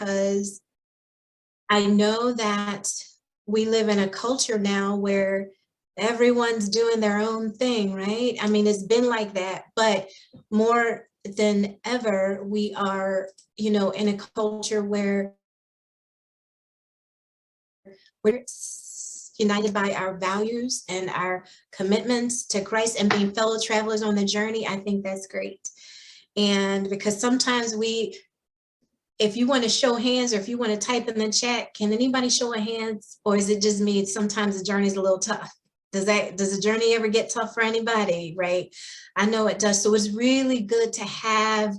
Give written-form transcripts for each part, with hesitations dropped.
because I know that we live in a culture now where everyone's doing their own thing, right? I mean, it's been like that, but more than ever, we are, in a culture where we're united by our values and our commitments to Christ and being fellow travelers on the journey. I think that's great. And because sometimes if you want to show hands or if you want to type in the chat, can anybody show a hands, or is it just me? Sometimes the journey is a little tough. Does the journey ever get tough for anybody? Right? I know it does. So it's really good to have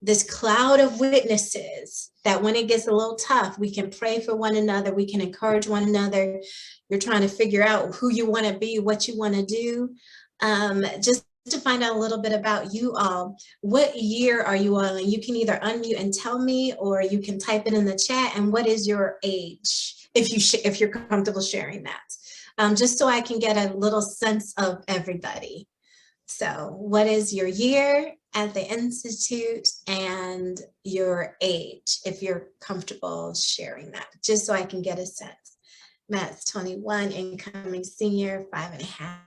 this cloud of witnesses that when it gets a little tough, we can pray for one another. We can encourage one another. You're trying to figure out who you want to be, what you want to do. Just to find out a little bit about you all. What year are you all in? You can either unmute and tell me, or you can type it in the chat. And what is your age, if you're comfortable sharing that, just so I can get a little sense of everybody. So what is your year at the Institute and your age, if you're comfortable sharing that, just so I can get a sense. Matt's 21, incoming senior, 5.5.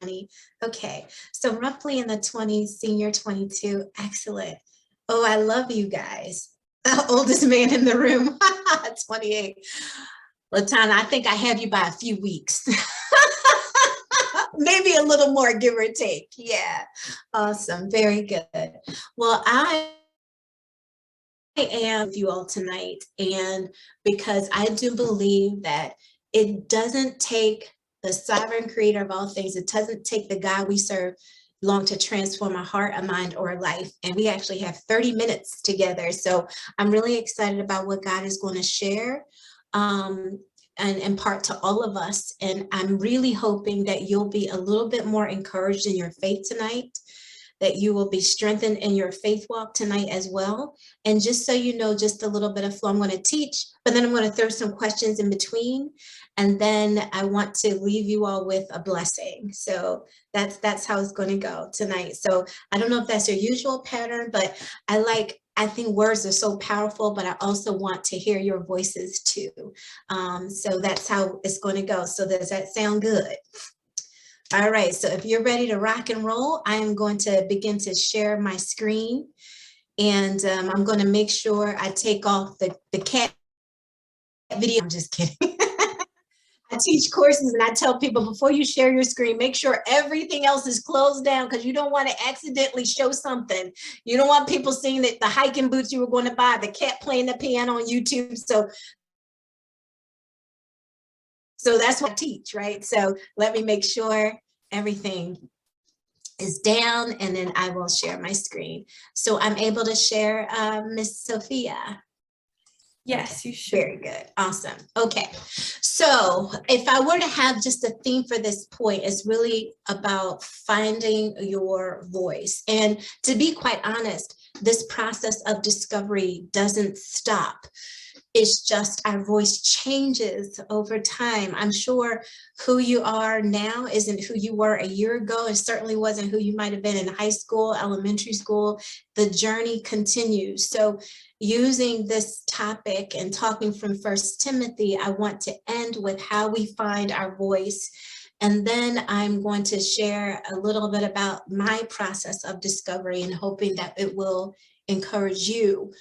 20. Okay, so roughly in the 20s, senior 22. Excellent. Oh, I love you guys. The oldest man in the room, 28. LeTonya, I think I have you by a few weeks. Maybe a little more, give or take. Yeah, awesome, very good. Well, I am with you all tonight, and because I do believe that it doesn't take the sovereign creator of all things, it doesn't take the God we serve long to transform a heart, a mind, or a life. And we actually have 30 minutes together. So I'm really excited about what God is going to share and impart to all of us. And I'm really hoping that you'll be a little bit more encouraged in your faith tonight, that you will be strengthened in your faith walk tonight as well. And just so you know, just a little bit of flow, I'm going to teach, but then I'm going to throw some questions in between. And then I want to leave you all with a blessing. So that's how it's going to go tonight. So I don't know if that's your usual pattern, but I think words are so powerful, but I also want to hear your voices too. So that's how it's going to go. So does that sound good? All right, so if you're ready to rock and roll, I am going to begin to share my screen, and I'm going to make sure I take off the cat video. I'm just kidding. I teach courses and I tell people, before you share your screen, make sure everything else is closed down, because you don't want to accidentally show something. You don't want people seeing that the hiking boots you were going to buy, the cat playing the piano on YouTube. So that's what I teach, right? So let me make sure everything is down, and then I will share my screen. So I'm able to share, Miss Sophia. Yes, okay. You should. Very good. Awesome. Okay. So if I were to have just a theme for this point, it's really about finding your voice. And to be quite honest, this process of discovery doesn't stop. It's just our voice changes over time. I'm sure who you are now isn't who you were a year ago. It certainly wasn't who you might have been in high school, elementary school. The journey continues. So using this topic and talking from 1 Timothy, I want to end with how we find our voice. And then I'm going to share a little bit about my process of discovery, and hoping that it will encourage you,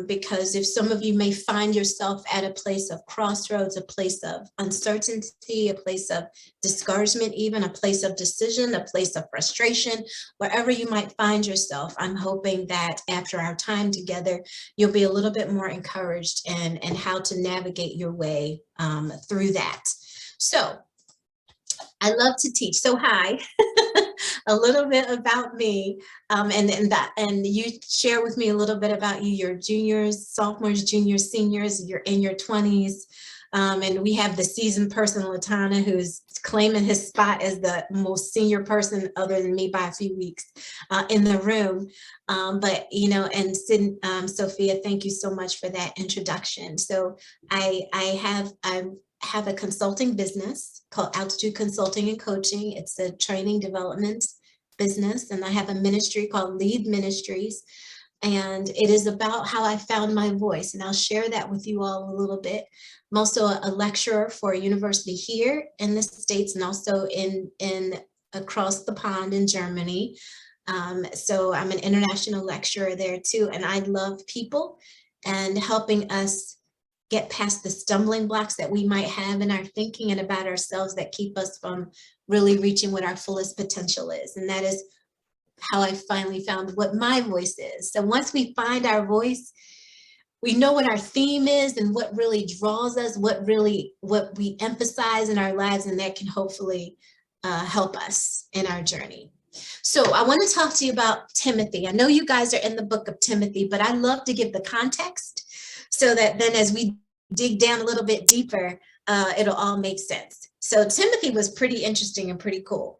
because if some of you may find yourself at a place of crossroads, a place of uncertainty, a place of discouragement, even a place of decision, a place of frustration, wherever you might find yourself, I'm hoping that after our time together, you'll be a little bit more encouraged and how to navigate your way through that. So I love to teach. So hi, a little bit about me, and you share with me a little bit about you, your juniors, sophomores, juniors, seniors, you're in your 20s. And we have the seasoned person, LeTonya, who's claiming his spot as the most senior person other than me by a few weeks in the room. But, and Sophia, thank you so much for that introduction. So I have a consulting business called Altitude Consulting and Coaching. It's a training development business. And I have a ministry called Lead Ministries, And it is about how I found my voice. And I'll share that with you all a little bit. I'm also a lecturer for a university here in the States and also in across the pond in Germany. So I'm an international lecturer there too. And I love people and helping us get past the stumbling blocks that we might have in our thinking and about ourselves that keep us from really reaching what our fullest potential is. And that is how I finally found what my voice is. So once we find our voice, we know what our theme is and what really draws us, what we emphasize in our lives, and that can hopefully help us in our journey. So I want to talk to you about Timothy. I know you guys are in the book of Timothy, but I love to give the context so that then as we dig down a little bit deeper, it'll all make sense. So Timothy was pretty interesting and pretty cool.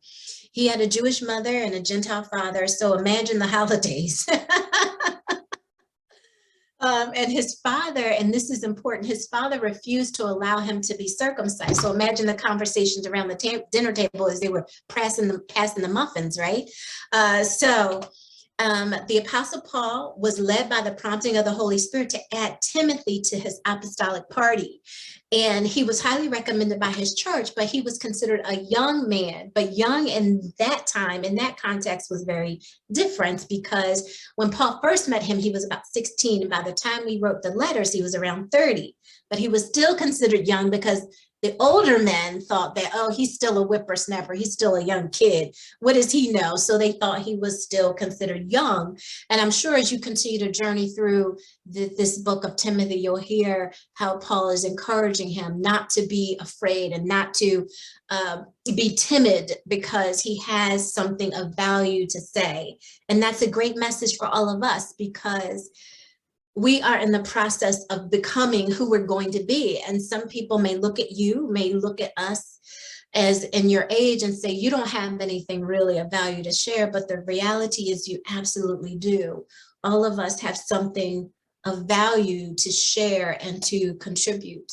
He had a Jewish mother and a Gentile father. So imagine the holidays. And his father, and this is important, his father refused to allow him to be circumcised. So imagine the conversations around the dinner table as they were passing the muffins, right? The Apostle Paul was led by the prompting of the Holy Spirit to add Timothy to his apostolic party. And he was highly recommended by his church, but he was considered a young man. But young in that time, in that context, was very different because when Paul first met him, he was about 16. And by the time we wrote the letters, he was around 30. But he was still considered young because the older men thought that, oh, he's still a whippersnapper. He's still a young kid. What does he know? So they thought he was still considered young. And I'm sure as you continue to journey through this book of Timothy, you'll hear how Paul is encouraging him not to be afraid and not to be timid because he has something of value to say. And that's a great message for all of us because we are in the process of becoming who we're going to be. And some people may look at you, may look at us as in your age and say, you don't have anything really of value to share, but the reality is you absolutely do. All of us have something of value to share and to contribute.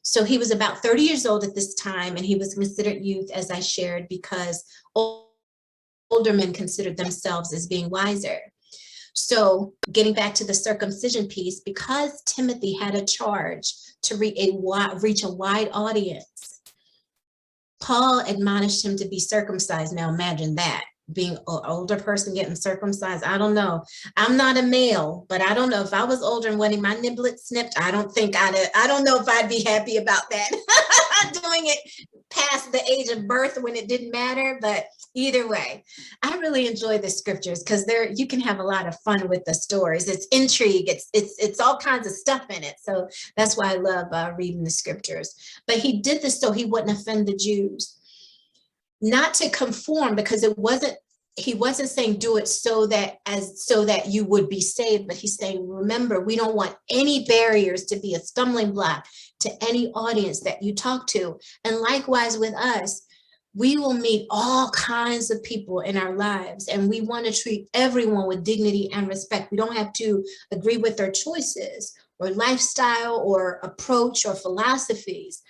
So he was about 30 years old at this time, and he was considered youth, as I shared, because older men considered themselves as being wiser. So getting back to the circumcision piece, because Timothy had a charge to reach a wide audience, Paul admonished him to be circumcised. Now imagine that, being an older person getting circumcised. I don't know. I'm not a male, but I don't know if I was older and wanting my niblets snipped. I don't know if I'd be happy about that. Doing it past the age of birth when it didn't matter, but either way, I really enjoy the scriptures because you can have a lot of fun with the stories. It's intrigue. It's all kinds of stuff in it. So that's why I love reading the scriptures. But he did this so he wouldn't offend the Jews, not to conform, because he wasn't saying do it so that you would be saved, but he's saying, remember, we don't want any barriers to be a stumbling block to any audience that you talk to. And likewise with us, we will meet all kinds of people in our lives, and we want to treat everyone with dignity and respect. We don't have to agree with their choices or lifestyle or approach or philosophies,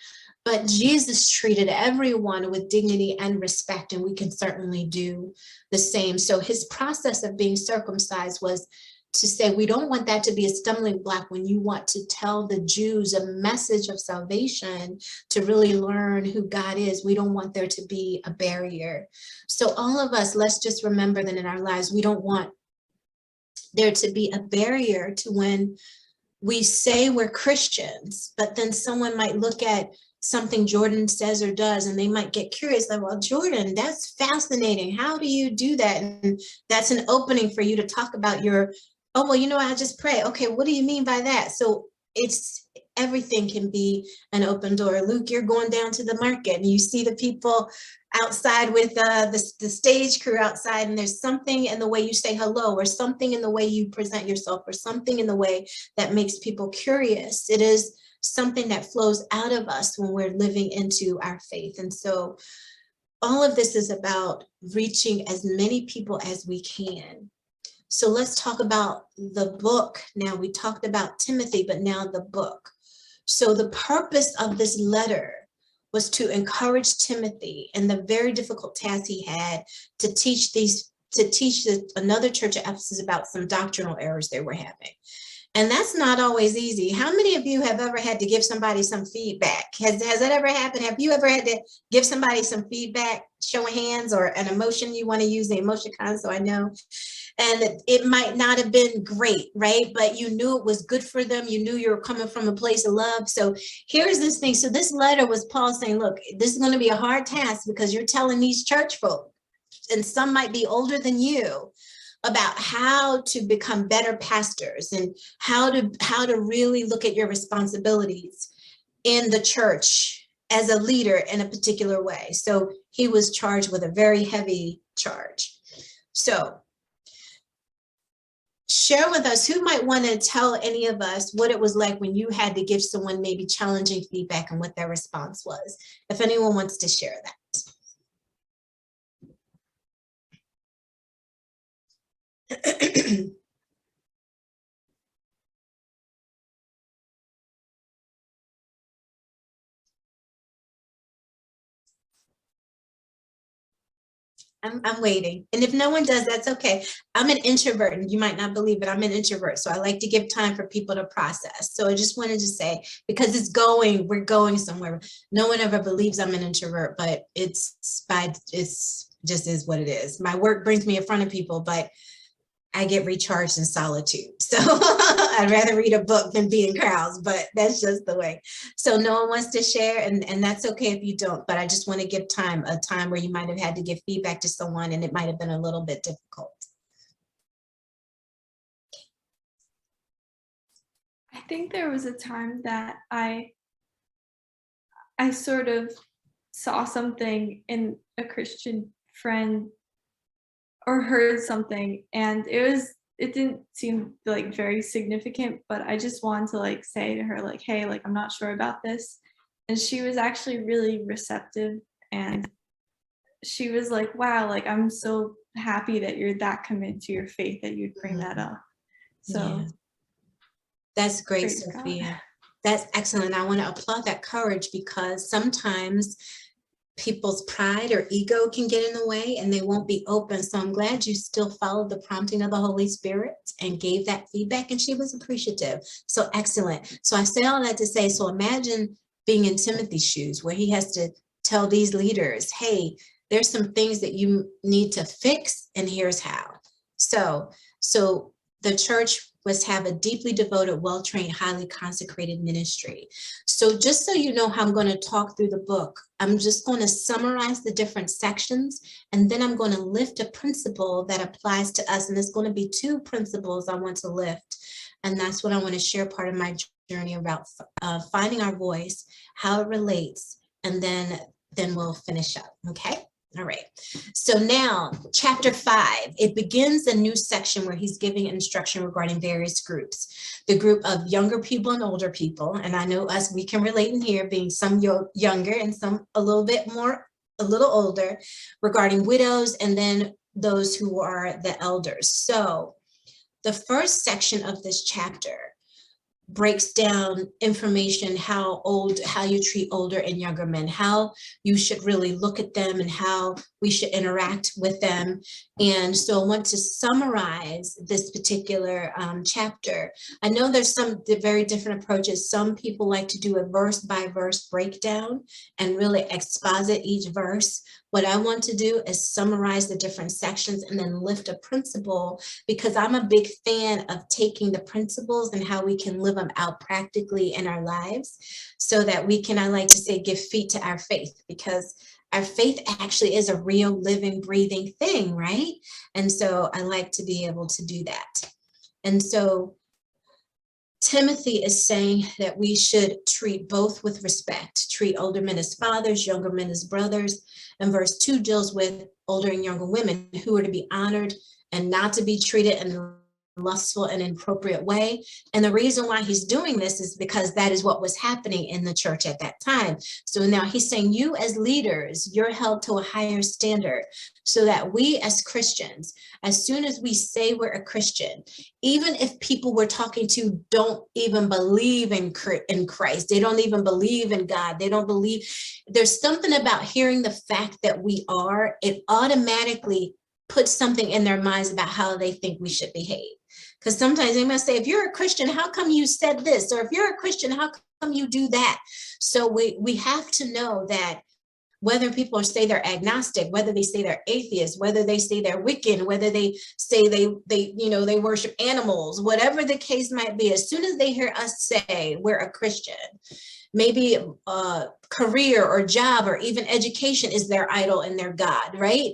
but Jesus treated everyone with dignity and respect, and we can certainly do the same. So his process of being circumcised was to say, we don't want that to be a stumbling block when you want to tell the Jews a message of salvation, to really learn who God is. We don't want there to be a barrier. So all of us, let's just remember that in our lives, we don't want there to be a barrier to when we say we're Christians, but then someone might look at something Jordan says or does, and they might get curious, like, well, Jordan, that's fascinating. How do you do that? And that's an opening for you to talk about oh, well, I just pray. Okay, what do you mean by that? So everything can be an open door. Luke, you're going down to the market and you see the people outside with the stage crew outside, and there's something in the way you say hello, or something in the way you present yourself, or something in the way that makes people curious. It is something that flows out of us when we're living into our faith. And so all of this is about reaching as many people as we can. So let's talk about the book. Now, we talked about Timothy, but now the book. So the purpose of this letter was to encourage Timothy in the very difficult task he had to teach these to teach another church at Ephesus about some doctrinal errors they were having. And that's not always easy. How many of you have ever had to give somebody some feedback? Has that ever happened? Have you ever had to give somebody some feedback, show of hands, or an emotion you want to use, the emotion kind, so I know? And it might not have been great, right? But you knew it was good for them. You knew you were coming from a place of love. So here's this thing. So this letter was Paul saying, look, this is going to be a hard task because you're telling these church folk, and some might be older than you, about how to become better pastors and how to really look at your responsibilities in the church as a leader in a particular way. So he was charged with a very heavy charge. So share with us, who might want to tell any of us what it was like when you had to give someone maybe challenging feedback and what their response was, if anyone wants to share that. I'm waiting. And if no one does, that's okay. I'm an introvert, and you might not believe it, I'm an introvert. So I like to give time for people to process. So I just wanted to say, because we're going somewhere. No one ever believes I'm an introvert, but it's just is what it is. My work brings me in front of people, but I get recharged in solitude. So I'd rather read a book than be in crowds, but that's just the way. So no one wants to share, and that's okay if you don't, but I just want to give a time where you might have had to give feedback to someone and it might have been a little bit difficult. I think there was a time that I sort of saw something in a Christian friend or heard something, and it didn't seem like very significant, but I just wanted to like say to her like, hey, like I'm not sure about this. And she was actually really receptive, and she was like, wow, like I'm so happy that you're that committed to your faith that you'd bring that up. So yeah. That's great, Sophia. That's excellent. I want to applaud that courage, because sometimes people's pride or ego can get in the way and they won't be open. So I'm glad you still followed the prompting of the Holy Spirit and gave that feedback, and she was appreciative. So excellent. So I say all that to say, so imagine being in Timothy's shoes where he has to tell these leaders, hey, there's some things that you need to fix, and here's how. So the church must have a deeply devoted, well-trained, highly consecrated ministry. So just so you know how I'm going to talk through the book, I'm just going to summarize the different sections, and then I'm going to lift a principle that applies to us. And there's going to be two principles I want to lift. And that's what I want to share part of my journey about finding our voice, how it relates, and then we'll finish up. Okay. All right. So now, chapter 5, it begins a new section where he's giving instruction regarding various groups. The group of younger people and older people. And I know us, we can relate in here, being some younger and some a little older, regarding widows, and then those who are the elders. So the first section of this chapter breaks down information, how you treat older and younger men, how you should really look at them, and how we should interact with them. And so I want to summarize this particular chapter. I know there's some very different approaches. Some people like to do a verse by verse breakdown and really exposit each verse. What I want to do is summarize the different sections and then lift a principle, because I'm a big fan of taking the principles and how we can live them out practically in our lives, so that we can, I like to say, give feet to our faith, because our faith actually is a real living, breathing thing, right? And so I like to be able to do that. And so Timothy is saying that we should treat both with respect, treat older men as fathers, younger men as brothers. And verse 2 deals with older and younger women who are to be honored and not to be treated in a lustful and inappropriate way. And the reason why he's doing this is because that is what was happening in the church at that time. So now he's saying, you as leaders, you're held to a higher standard, so that we as Christians, as soon as we say we're a Christian, even if people we're talking to don't even believe in Christ, they don't even believe in God, they don't believe, there's something about hearing the fact that we are, it automatically put something in their minds about how they think we should behave. Because sometimes they must say, if you're a Christian, how come you said this? Or if you're a Christian, how come you do that? So we have to know that whether people say they're agnostic, whether they say they're atheists, whether they say they're Wiccan, whether they say they worship animals, whatever the case might be, as soon as they hear us say we're a Christian, maybe a career or job or even education is their idol and their God, right?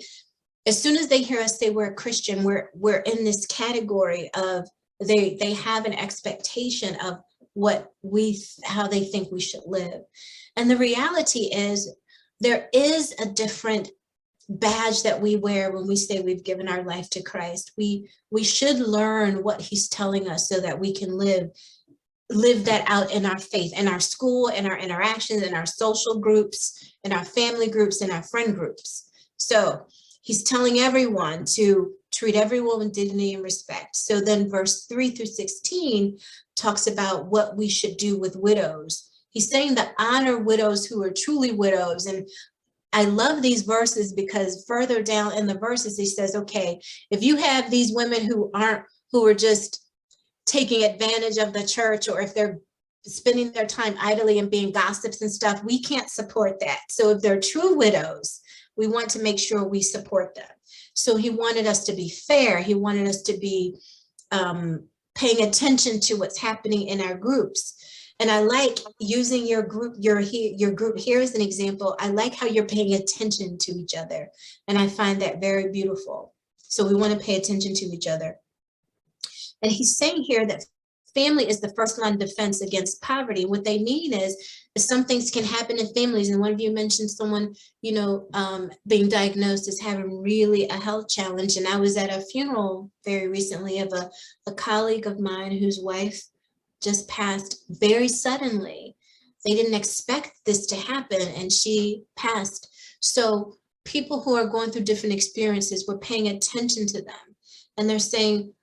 As soon as they hear us say we're a Christian, we're in this category of they have an expectation of how they think we should live. And the reality is there is a different badge that we wear when we say we've given our life to Christ. We should learn what he's telling us so that we can live that out in our faith, in our school, in our interactions, in our social groups, in our family groups, in our friend groups. So he's telling everyone to treat everyone with dignity and respect. So then verse 3 through 16 talks about what we should do with widows. He's saying to honor widows who are truly widows. And I love these verses because further down in the verses, he says, okay, if you have these women who are just taking advantage of the church, or if they're spending their time idly and being gossips and stuff, we can't support that. So if they're true widows, we want to make sure we support them. So he wanted us to be fair. He wanted us to be paying attention to what's happening in our groups. And I like using your group here as an example. I like how you're paying attention to each other. And I find that very beautiful. So we want to pay attention to each other. And he's saying here that family is the first line of defense against poverty. What they mean is some things can happen in families. And one of you mentioned someone, being diagnosed as having really a health challenge. And I was at a funeral very recently of a colleague of mine whose wife just passed very suddenly. They didn't expect this to happen, and she passed. So people who are going through different experiences, we're paying attention to them. And they're saying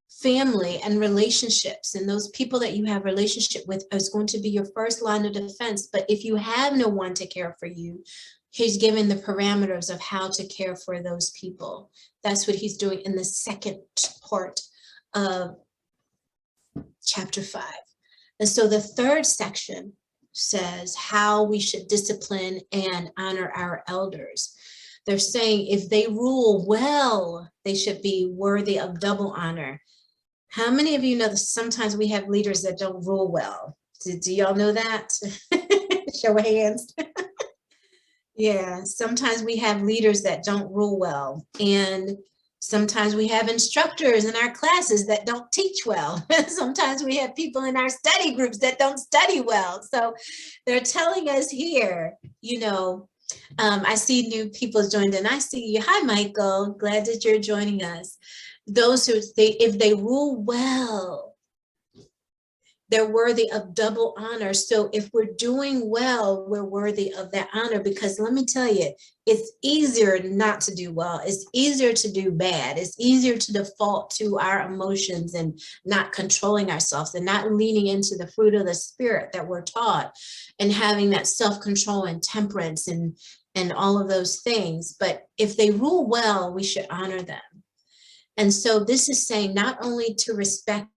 family and relationships, and those people that you have relationship with is going to be your first line of defense. But if you have no one to care for you, he's given the parameters of how to care for those people. That's what he's doing in the second part of chapter 5. And so the third section says how we should discipline and honor our elders. They're saying if they rule well, they should be worthy of double honor. How many of you know that sometimes we have leaders that don't rule well? Do y'all know that? Show of hands. Yeah, sometimes we have leaders that don't rule well. And sometimes we have instructors in our classes that don't teach well. Sometimes we have people in our study groups that don't study well. So they're telling us here, I see new people joined in. I see you. Hi, Michael. Glad that you're joining us. Those if they rule well, they're worthy of double honor. So if we're doing well, we're worthy of that honor, because let me tell you, it's easier not to do well. It's easier to do bad. It's easier to default to our emotions and not controlling ourselves and not leaning into the fruit of the spirit that we're taught, and having that self-control and temperance and all of those things. But if they rule well, we should honor them. And so this is saying not only to respect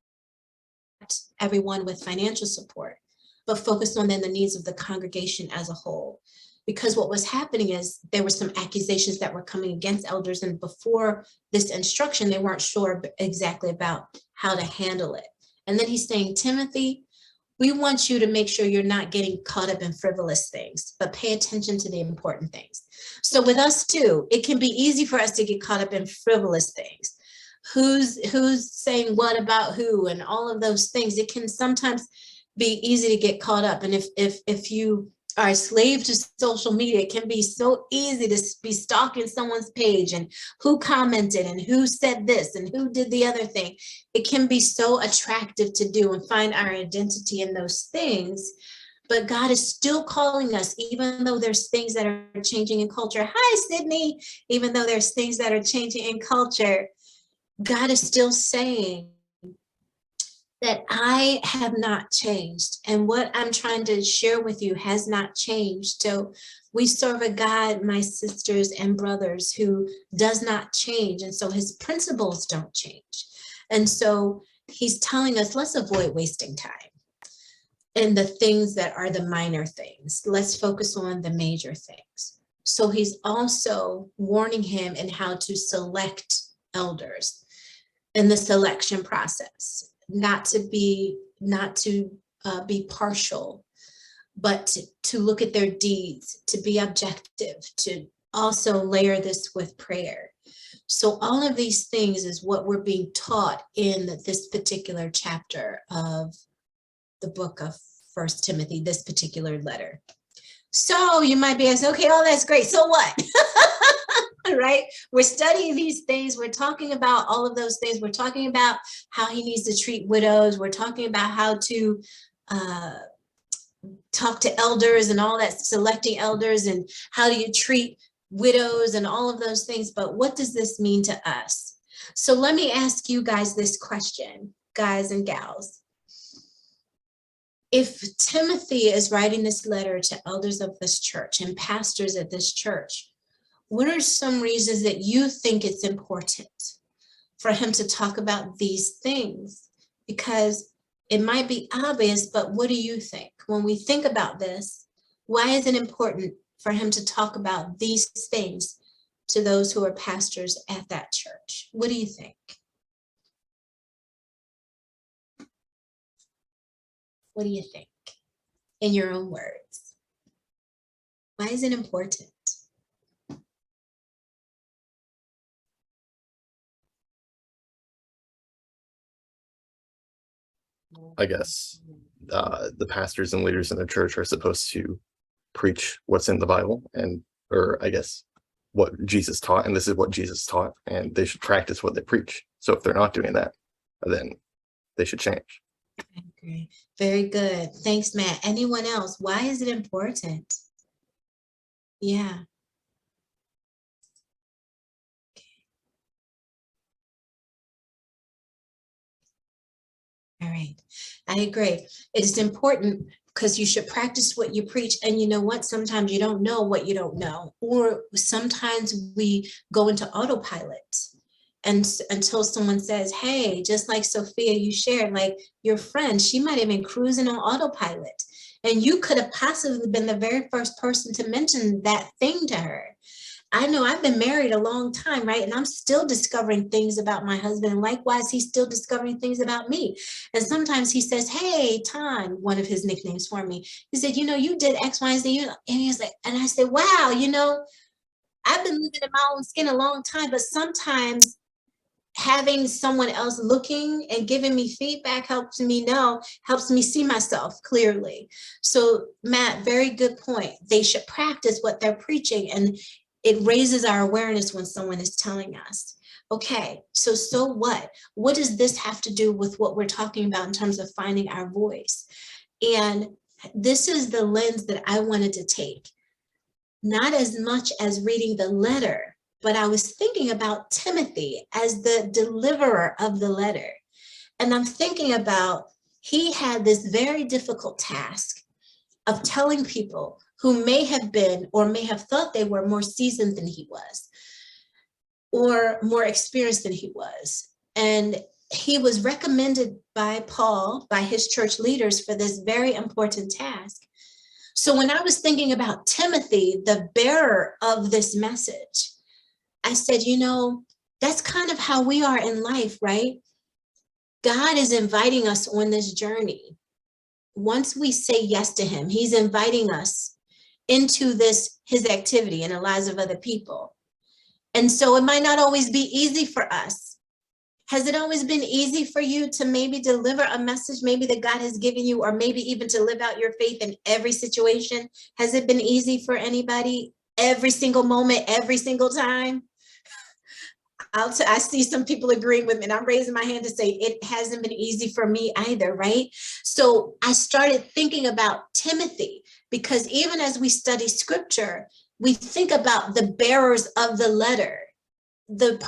everyone with financial support, but focus on then the needs of the congregation as a whole. Because what was happening is there were some accusations that were coming against elders, and before this instruction, they weren't sure exactly about how to handle it. And then he's saying, Timothy, we want you to make sure you're not getting caught up in frivolous things, but pay attention to the important things. So with us too, it can be easy for us to get caught up in frivolous things. Who's saying what about who and all of those things. It can sometimes be easy to get caught up. And if you are a slave to social media, it can be so easy to be stalking someone's page and who commented and who said this and who did the other thing. It can be so attractive to do and find our identity in those things. But God is still calling us, even though there's things that are changing in culture. Hi, Sydney. Even though there's things that are changing in culture, God is still saying that I have not changed, and what I'm trying to share with you has not changed. So We serve a God, my sisters and brothers, who does not change. And so his principles don't change. And so he's telling us, let's avoid wasting time in the things that are the minor things. Let's focus on the major things. So he's also warning him in how to select elders in the selection process, not to be partial, but to look at their deeds, to be objective, to also layer this with prayer. So all of these things is what we're being taught in this particular chapter of the book of First Timothy, this particular letter. So you might be asking, okay, oh, that's great. So what? Right? We're studying these things. We're talking about all of those things. We're talking about how he needs to treat widows. We're talking about how to talk to elders and all that, selecting elders, and how do you treat widows and all of those things. But what does this mean to us? So let me ask you guys this question, guys and gals. If Timothy is writing this letter to elders of this church and pastors at this church, what are some reasons that you think it's important for him to talk about these things? Because it might be obvious, but what do you think? When we think about this, why is it important for him to talk about these things to those who are pastors at that church? What do you think? What do you think? In your own words. Why is it important? I guess the pastors and leaders in the church are supposed to preach what's in the Bible, or I guess what Jesus taught, and this is what Jesus taught, and they should practice what they preach. So if they're not doing that, then they should change. I agree. Very good. Thanks, Matt. Anyone else? Why is it important? Yeah. All right, I agree. It is important because you should practice what you preach. And you know what? Sometimes you don't know what you don't know, or sometimes we go into autopilot. And until someone says, hey, just like Sophia, you shared, like your friend, she might have been cruising on autopilot. And you could have possibly been the very first person to mention that thing to her. I know I've been married a long time, right? And I'm still discovering things about my husband. And likewise, he's still discovering things about me. And sometimes he says, hey, Ton, one of his nicknames for me. He said, you know, you did X, Y, and Z. And he's like, and I said, wow, you know, I've been living in my own skin a long time, but sometimes having someone else looking and giving me feedback helps me see myself clearly. So Matt, very good point. They should practice what they're preaching, and it raises our awareness when someone is telling us, okay, so what? What does this have to do with what we're talking about in terms of finding our voice? And this is the lens that I wanted to take, not as much as reading the letter, but I was thinking about Timothy as the deliverer of the letter. And I'm thinking about, he had this very difficult task of telling people who may have been or may have thought they were more seasoned than he was, or more experienced than he was. And he was recommended by Paul, by his church leaders, for this very important task. So when I was thinking about Timothy, the bearer of this message, I said, you know, that's kind of how we are in life, right? God is inviting us on this journey. Once we say yes to him, he's inviting us into his activity in the lives of other people. And so it might not always be easy for us. Has it always been easy for you to maybe deliver a message maybe that God has given you, or maybe even to live out your faith in every situation? Has it been easy for anybody every single moment, every single time? I see some people agreeing with me, and I'm raising my hand to say it hasn't been easy for me either, right? So I started thinking about Timothy, because even as we study scripture, we think about the bearers of the letter, the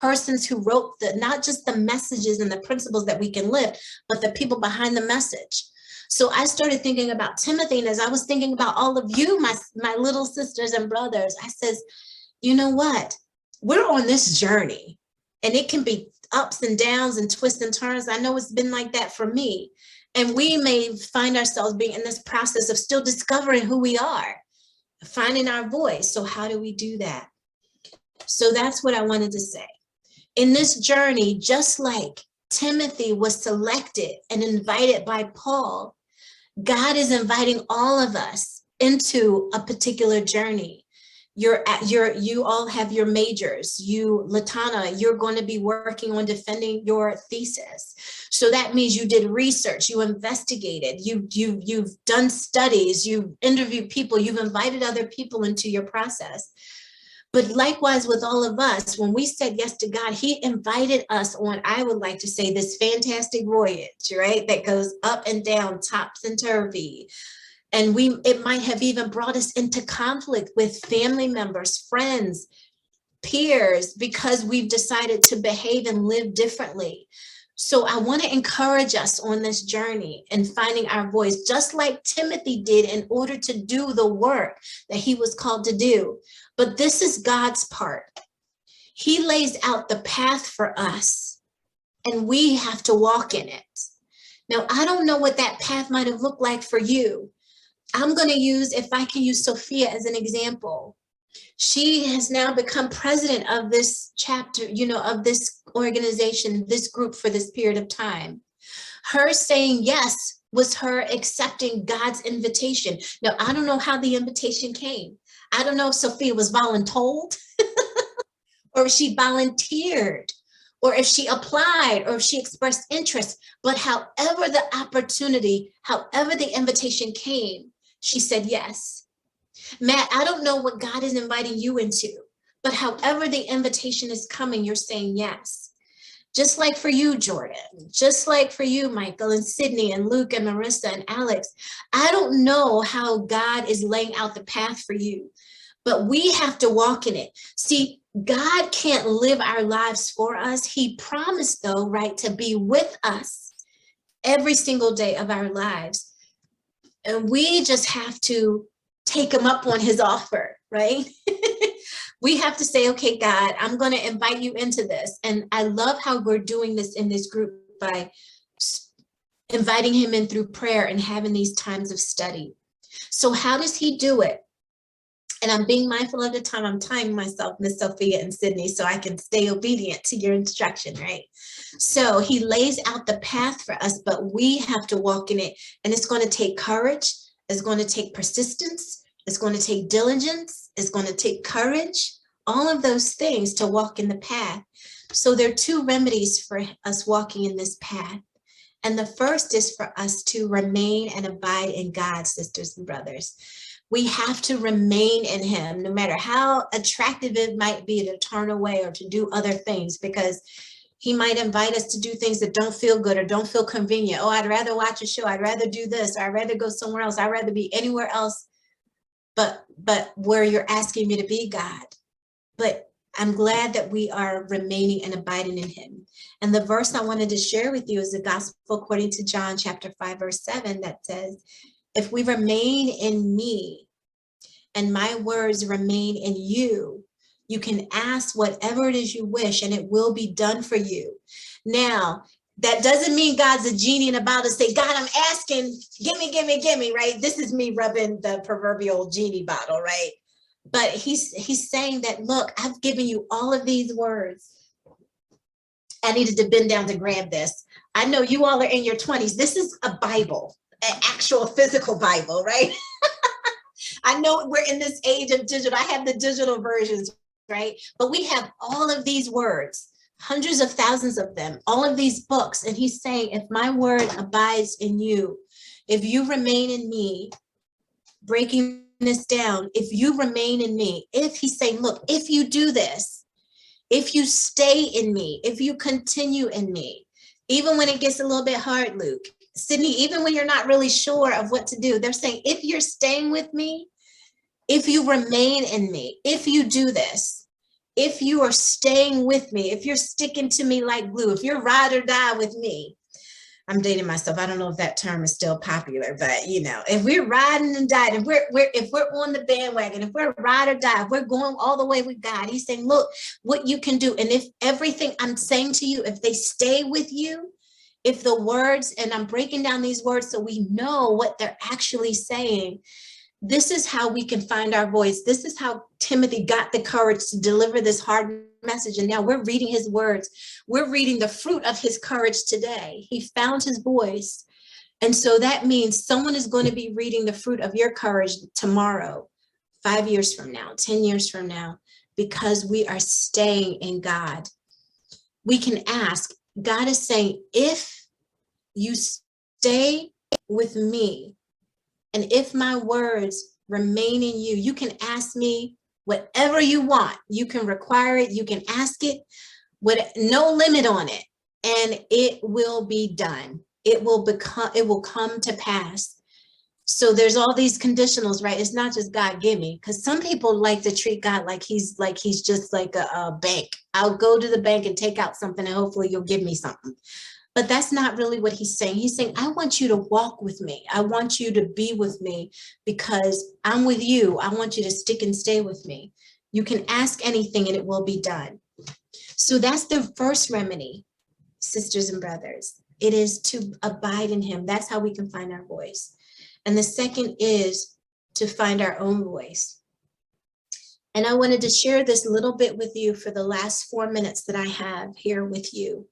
persons who wrote not just the messages and the principles that we can live, but the people behind the message. So I started thinking about Timothy, and as I was thinking about all of you, my little sisters and brothers, I says, you know what? We're on this journey, and it can be ups and downs and twists and turns. I know it's been like that for me. And we may find ourselves being in this process of still discovering who we are, finding our voice. So how do we do that? So that's what I wanted to say. In this journey, just like Timothy was selected and invited by Paul, God is inviting all of us into a particular journey. You all have your majors. You, LeTonya, you're going to be working on defending your thesis. So that means you did research, you investigated, you've done studies, you've interviewed people, you've invited other people into your process. But likewise with all of us, when we said yes to God, he invited us on, I would like to say, this fantastic voyage, right? That goes up and down, tops and turvy. And it might have even brought us into conflict with family members, friends, peers, because we've decided to behave and live differently. So I want to encourage us on this journey and finding our voice, just like Timothy did in order to do the work that he was called to do. But this is God's part. He lays out the path for us, and we have to walk in it. Now, I don't know what that path might have looked like for you. I'm going to use, if I can use Sophia as an example. She has now become president of this chapter, of this organization, this group for this period of time. Her saying yes was her accepting God's invitation. Now, I don't know how the invitation came. I don't know if Sophia was voluntold or if she volunteered or if she applied or if she expressed interest. But however the opportunity, however the invitation came, she said yes. Matt, I don't know what God is inviting you into, but however the invitation is coming, you're saying yes. Just like for you, Jordan, just like for you, Michael and Sydney and Luke and Marissa and Alex, I don't know how God is laying out the path for you, but we have to walk in it. See, God can't live our lives for us. He promised, though, right, to be with us every single day of our lives. And we just have to take him up on his offer, right? We have to say, okay, God, I'm going to invite you into this. And I love how we're doing this in this group by inviting him in through prayer and having these times of study. So how does he do it? And I'm being mindful of the time. I'm timing myself, Miss Sophia and Sydney, so I can stay obedient to your instruction, right? So he lays out the path for us, but we have to walk in it. And it's going to take courage. It's going to take persistence. It's going to take diligence. It's going to take courage. All of those things to walk in the path. So there are two remedies for us walking in this path. And the first is for us to remain and abide in God, sisters and brothers. We have to remain in him, no matter how attractive it might be to turn away or to do other things, because he might invite us to do things that don't feel good or don't feel convenient. Oh, I'd rather watch a show. I'd rather do this. Or I'd rather go somewhere else. I'd rather be anywhere else but where you're asking me to be, God. But I'm glad that we are remaining and abiding in him. And the verse I wanted to share with you is the gospel according to John chapter 5, verse 7, that says, if we remain in me and my words remain in you, you can ask whatever it is you wish and it will be done for you. Now, that doesn't mean God's a genie in a bottle to say, God, I'm asking, give me, right? This is me rubbing the proverbial genie bottle, right? But he's saying that, look, I've given you all of these words. I needed to bend down to grab this. I know you all are in your 20s. This is a Bible, an actual physical Bible, right? I know we're in this age of digital. I have the digital versions, right? But we have all of these words, hundreds of thousands of them, all of these books. And he's saying, if my word abides in you, if you remain in me, breaking this down, if you remain in me, if he's saying, look, if you do this, if you stay in me, if you continue in me, even when it gets a little bit hard, Luke, Sydney, even when you're not really sure of what to do, they're saying, if you're staying with me, if you remain in me, if you do this, if you are staying with me, if you're sticking to me like glue, if you're ride or die with me, I'm dating myself. I don't know if that term is still popular, but you know, if we're riding and dying, if we're on the bandwagon, if we're ride or die, if we're going all the way with God, he's saying, look what you can do. And if everything I'm saying to you, if they stay with you, if the words, and I'm breaking down these words so we know what they're actually saying, this is how we can find our voice. This is how Timothy got the courage to deliver this hard message. And now we're reading his words. We're reading the fruit of his courage today. He found his voice. And so that means someone is going to be reading the fruit of your courage tomorrow, 5 years from now, 10 years from now, because we are staying in God. We can ask, God is saying, if you stay with me, and if my words remain in you, you can ask me whatever you want. You can require it, you can ask it, with no limit on it, and it will be done. It will come to pass. So there's all these conditionals, right? It's not just God give me, because some people like to treat God like he's just like a bank. I'll go to the bank and take out something and hopefully you'll give me something. But that's not really what he's saying. He's saying, I want you to walk with me. I want you to be with me because I'm with you. I want you to stick and stay with me. You can ask anything and it will be done. So that's the first remedy, sisters and brothers. It is to abide in him. That's how we can find our voice. And the second is to find our own voice. And I wanted to share this little bit with you for the last 4 minutes that I have here with you.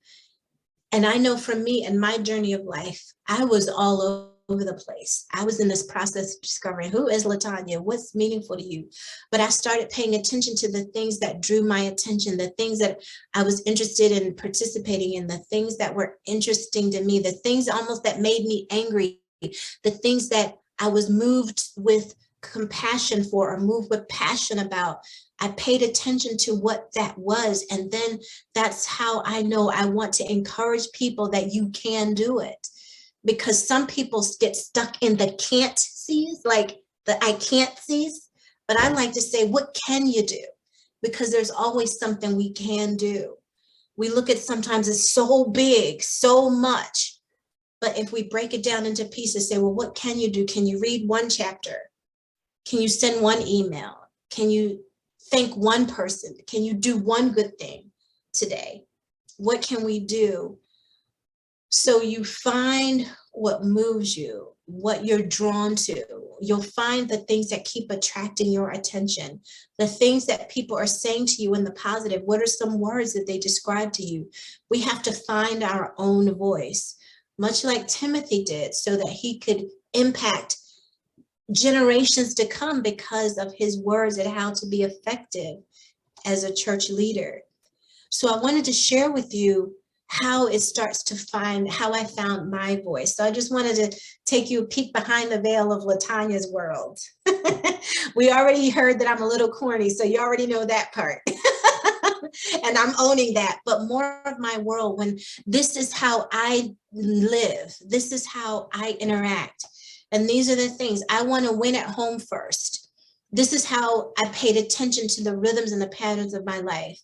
And I know for me and my journey of life, I was all over the place. I was in this process of discovering who is LeTonya, what's meaningful to you. But I started paying attention to the things that drew my attention, the things that I was interested in participating in, the things that were interesting to me, the things almost that made me angry, the things that I was moved with compassion for or moved with passion about. I paid attention to what that was. And then that's how I know I want to encourage people that you can do it. Because some people get stuck in the can't sees, like the I can't sees. But I like to say, what can you do? Because there's always something we can do. We look at sometimes it's so big, so much. But if we break it down into pieces, say, well, what can you do? Can you read one chapter? Can you send one email? Can you thank one person? Can you do one good thing today? What can we do? So you find what moves you, what you're drawn to. You'll find the things that keep attracting your attention, the things that people are saying to you in the positive. What are some words that they describe to you? We have to find our own voice, much like Timothy did, so that he could impact generations to come because of his words and how to be effective as a church leader. So I wanted to share with you how it starts to find, how I found my voice. So I just wanted to take you a peek behind the veil of LeTonya's world. We already heard that I'm a little corny, so you already know that part. And I'm owning that, but more of my world, when this is how I live, this is how I interact. And these are the things I want to win at home first. This is how I paid attention to the rhythms and the patterns of my life.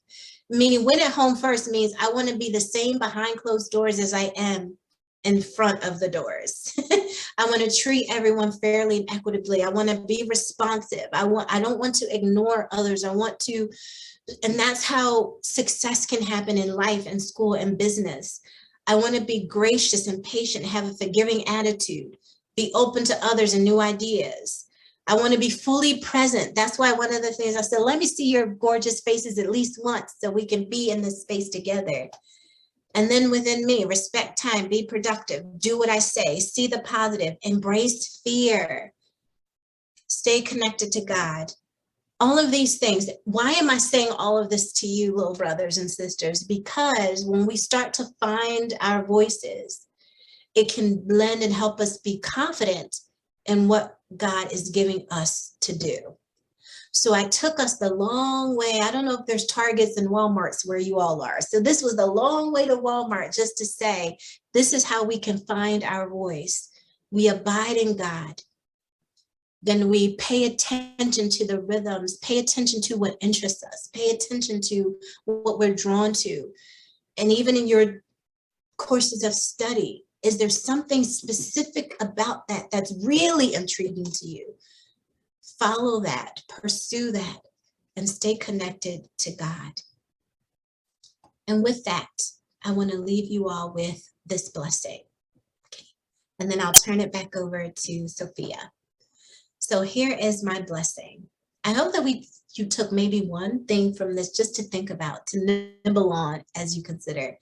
Meaning win at home first means I want to be the same behind closed doors as I am in front of the doors. I want to treat everyone fairly and equitably. I want to be responsive. I don't want to ignore others. I want to, and that's how success can happen in life and school and business. I want to be gracious and patient, have a forgiving attitude, be open to others and new ideas. I want to be fully present. That's why one of the things I said, let me see your gorgeous faces at least once so we can be in this space together. And then within me, respect time, be productive, do what I say, see the positive, embrace fear, stay connected to God. All of these things. Why am I saying all of this to you, little brothers and sisters? Because when we start to find our voices, it can blend and help us be confident in what God is giving us to do. So I took us the long way. I don't know if there's Targets and Walmarts where you all are. So this was the long way to Walmart just to say, this is how we can find our voice. We abide in God. Then we pay attention to the rhythms, pay attention to what interests us, pay attention to what we're drawn to. And even in your courses of study, Is there something specific about that that's really intriguing to you? Follow that, pursue that, and stay connected to God. And with that, I want to leave you all with this blessing. Okay. And then I'll turn it back over to Sophia. So here is my blessing. I hope that you took maybe one thing from this just to think about, to nibble on as you consider.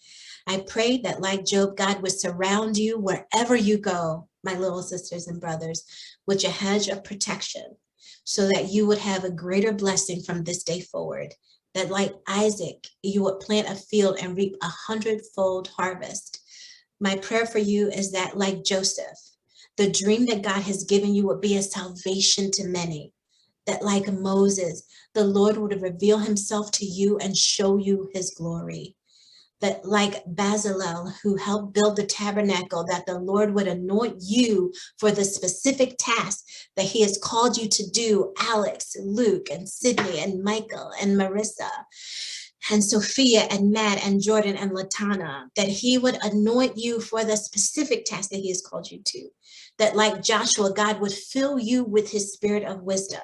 I pray that like Job, God would surround you wherever you go, my little sisters and brothers, with a hedge of protection, so that you would have a greater blessing from this day forward. That like Isaac, you would plant a field and reap 100-fold harvest. My prayer for you is that like Joseph, the dream that God has given you would be a salvation to many. That like Moses, the Lord would reveal himself to you and show you his glory. That like Bezalel, who helped build the tabernacle, that the Lord would anoint you for the specific task that he has called you to do, Alex, Luke, and Sydney, and Michael, and Marissa, and Sophia, and Matt, and Jordan, and LaTonya, that he would anoint you for the specific task that he has called you to. That like Joshua, God would fill you with his spirit of wisdom.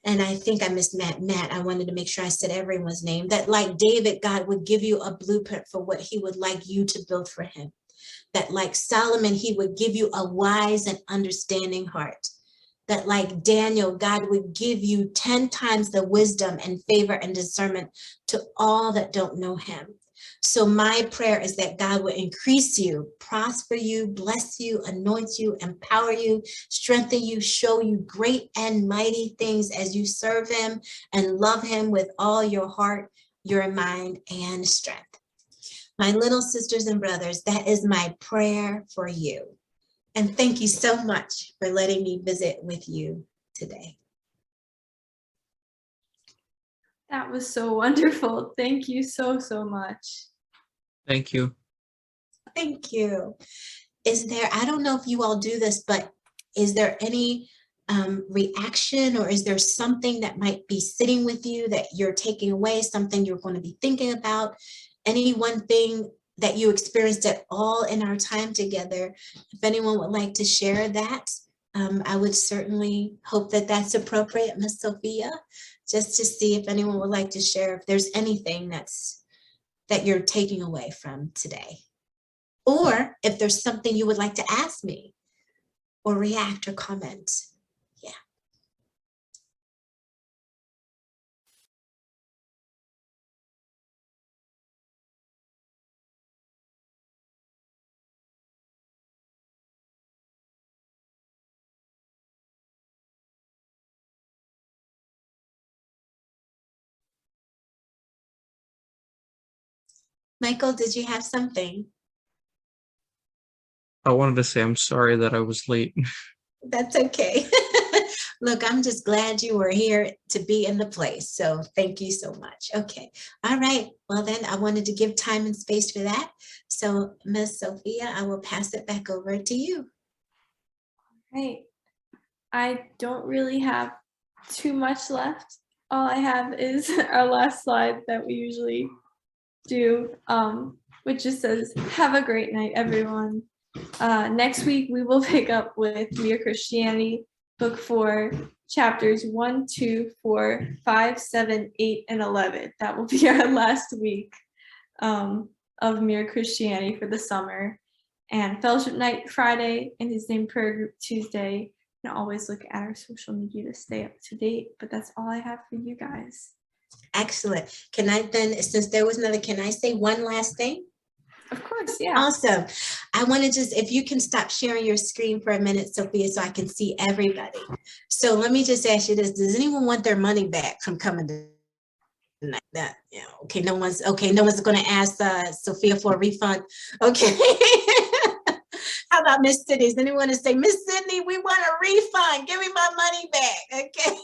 And I think I missed Matt. I wanted to make sure I said everyone's name. That like David, God would give you a blueprint for what he would like you to build for him. That like Solomon, he would give you a wise and understanding heart. That like Daniel, God would give you 10 times the wisdom and favor and discernment to all that don't know him. So my prayer is that God will increase you, prosper you, bless you, anoint you, empower you, strengthen you, show you great and mighty things as you serve him and love him with all your heart, your mind, and strength. My little sisters and brothers, that is my prayer for you. And thank you so much for letting me visit with you today. That was so wonderful. Thank you so, so much. Thank you. Thank you. Is there, I don't know if you all do this, but is there any reaction, or is there something that might be sitting with you that you're taking away, something you're going to be thinking about? Any one thing that you experienced at all in our time together? If anyone would like to share that, I would certainly hope that that's appropriate, Miss Sophia, just to see if anyone would like to share if there's anything that you're taking away from today. Or if there's something you would like to ask me or react or comment. Yeah. Michael, did you have something? I wanted to say I'm sorry that I was late. That's okay. Look, I'm just glad you were here to be in the place. So thank you so much. Okay. All right. Well, then I wanted to give time and space for that. So Miss Sophia, I will pass it back over to you. Right. I don't really have too much left. All I have is our last slide that we usually do, which just says, have a great night, everyone. Next week, we will pick up with Mere Christianity, Book 4, chapters 1, 2, 4, 5, 7, 8, and 11. That will be our last week of Mere Christianity for the summer. And Fellowship Night Friday, and His Name Prayer Group Tuesday. And always look at our social media to stay up to date. But that's all I have for you guys. Excellent. Can I then, since there was another, can I say one last thing? Of course, yeah. Awesome. I want to just, if you can stop sharing your screen for a minute, Sophia, so I can see everybody. So let me just ask you this. Does anyone want their money back from coming to tonight? That, yeah, okay, no one's going to ask Sophia for a refund. Okay. How about Miss Sydney? Does anyone to say, Miss Sydney, we want a refund. Give me my money back. Okay.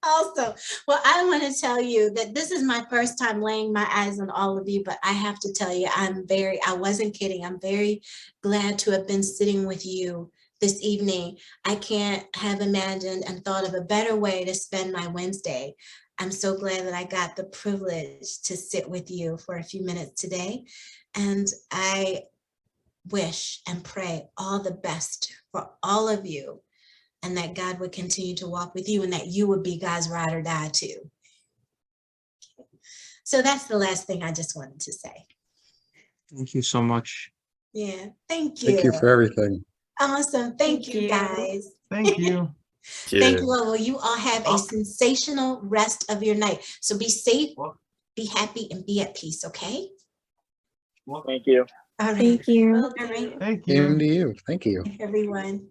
Also, well, I want to tell you that this is my first time laying my eyes on all of you, but I have to tell you, I wasn't kidding. I'm very glad to have been sitting with you this evening. I can't have imagined and thought of a better way to spend my Wednesday. I'm so glad that I got the privilege to sit with you for a few minutes today. And I wish and pray all the best for all of you, and that God would continue to walk with you, and that you would be God's ride or die too. So that's the last thing I just wanted to say. Thank you so much. Yeah, thank you. Thank you for everything. Awesome. Thank Thank you, you. guys. Thank you. Thank you all. Well, you all have a sensational rest of your night. So be safe, be happy, and be at peace, okay? Thank you. All right. Thank you. All right, Thank you. Same to you. Thank you. everyone.